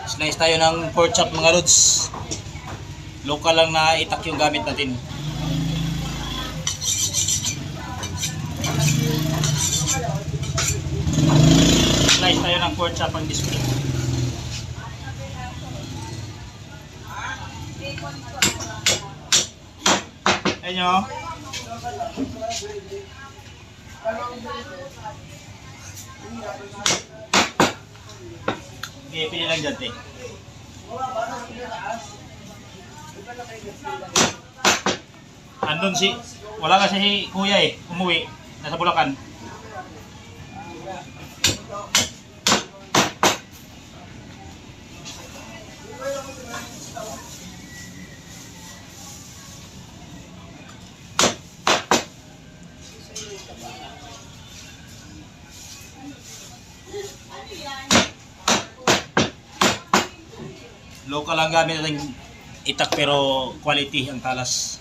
Slice tayo ng pork chop mga lods. Local lang na itak yung gamit natin. Slice tayo ng pork chop ang display. Ayan nyo. Okay, pili lang dyan, te. Andun si, wala kasi si kuya eh, umuwi, nasa Bulacan. Local lang gamit natin itak pero quality ang talas.